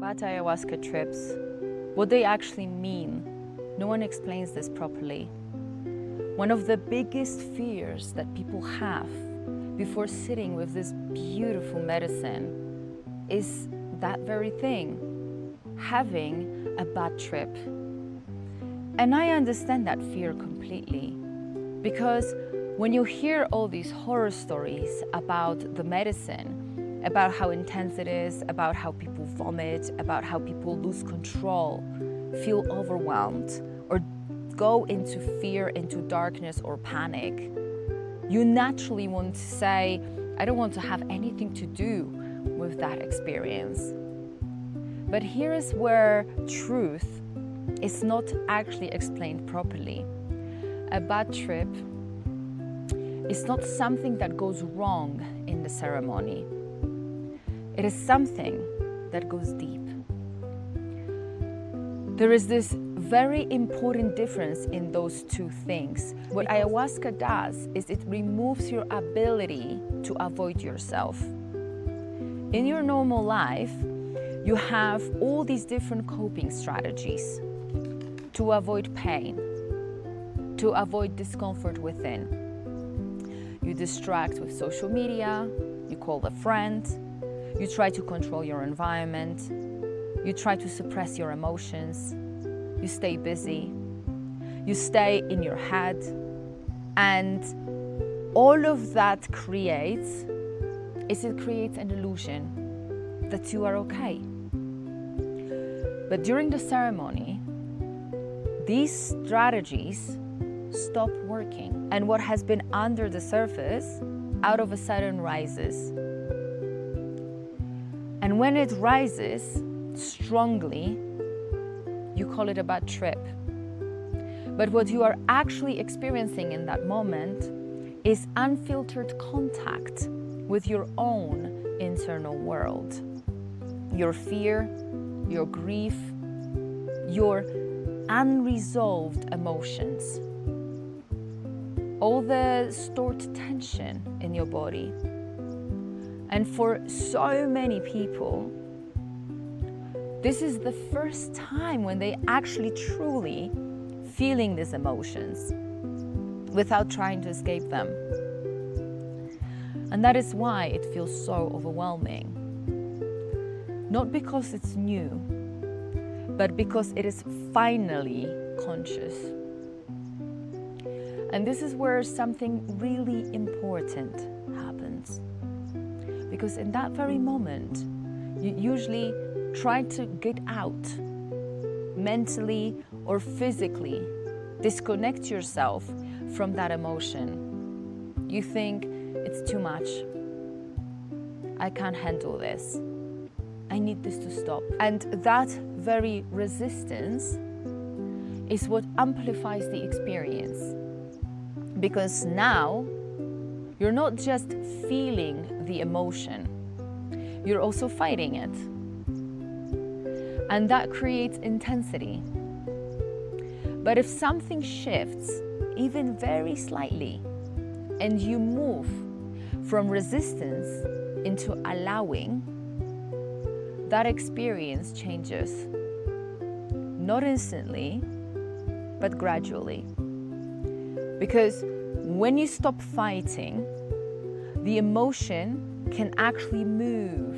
About ayahuasca trips, what they actually mean, no one explains this properly. One of the biggest fears that people have before sitting with this beautiful medicine is that very thing, having a bad trip. And I understand that fear completely, because when you hear all these horror stories about the medicine, about how intense it is, about how people vomit, about how people lose control, feel overwhelmed, or go into fear, into darkness or panic, you naturally want to say, I don't want to have anything to do with that experience. But here is where truth is not actually explained properly. A bad trip is not something that goes wrong in the ceremony. It is something that goes deep. There is this very important difference in those two things. What ayahuasca does is it removes your ability to avoid yourself. In your normal life, you have all these different coping strategies to avoid pain, to avoid discomfort within. You distract with social media, you call a friend, you try to control your environment, you try to suppress your emotions, you stay busy, you stay in your head, and all of that creates an illusion that you are okay. But during the ceremony, these strategies stop working, and what has been under the surface out of a sudden rises. And when it rises strongly, you call it a bad trip. But what you are actually experiencing in that moment is unfiltered contact with your own internal world. Your fear, your grief, your unresolved emotions, all the stored tension in your body. And for so many people, this is the first time when they actually truly feeling these emotions without trying to escape them. And that is why it feels so overwhelming. Not because it's new, but because it is finally conscious. And this is where something really important happens. Because in that very moment, you usually try to get out mentally or physically, disconnect yourself from that emotion. You think, it's too much. I can't handle this. I need this to stop. And that very resistance is what amplifies the experience. Because now, you're not just feeling the emotion, you're also fighting it. And that creates intensity. But if something shifts, even very slightly, and you move from resistance into allowing, that experience changes. Not instantly, but gradually. Because when you stop fighting, the emotion can actually move.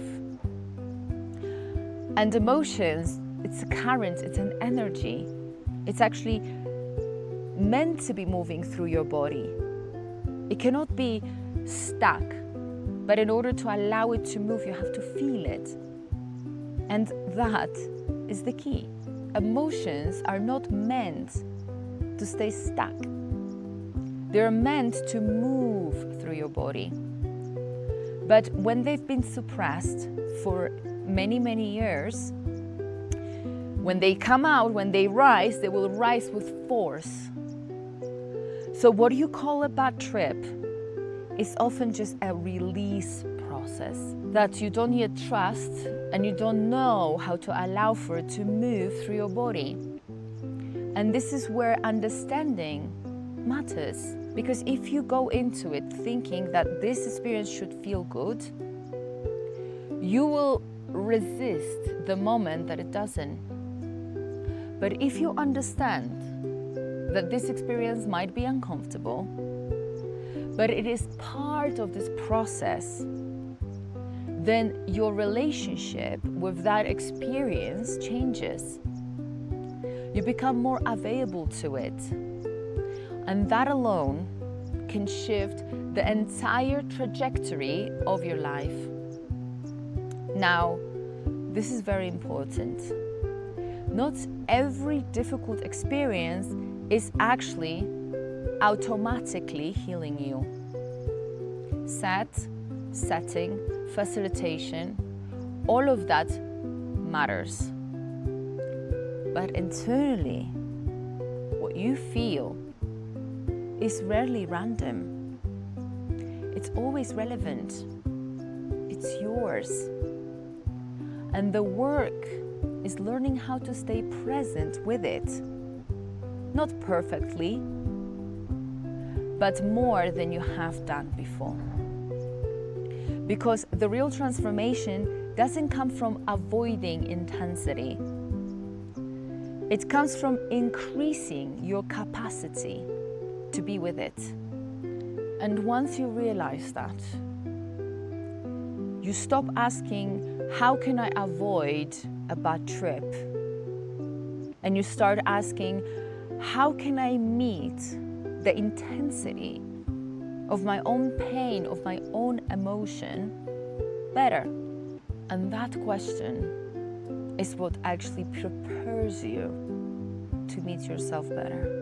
And emotions, it's a current, it's an energy. It's actually meant to be moving through your body. It cannot be stuck, but in order to allow it to move, you have to feel it. And that is the key. Emotions are not meant to stay stuck. They're meant to move through your body. But when they've been suppressed for many, many years, when they come out, when they rise, they will rise with force. So what you call a bad trip is often just a release process that you don't yet trust and you don't know how to allow for it to move through your body. And this is where understanding matters. Because if you go into it thinking that this experience should feel good, you will resist the moment that it doesn't. But if you understand that this experience might be uncomfortable, but it is part of this process, then your relationship with that experience changes. You become more available to it. And that alone can shift the entire trajectory of your life. Now, this is very important. Not every difficult experience is actually automatically healing you. Setting, facilitation, all of that matters. But internally, what you feel is rarely random. It's always relevant. It's yours. And the work is learning how to stay present with it. Not perfectly, but more than you have done before. Because the real transformation doesn't come from avoiding intensity. It comes from increasing your capacity to be with it. And once you realize that, you stop asking, how can I avoid a bad trip? And you start asking, how can I meet the intensity of my own pain, of my own emotion better? And that question is what actually prepares you to meet yourself better.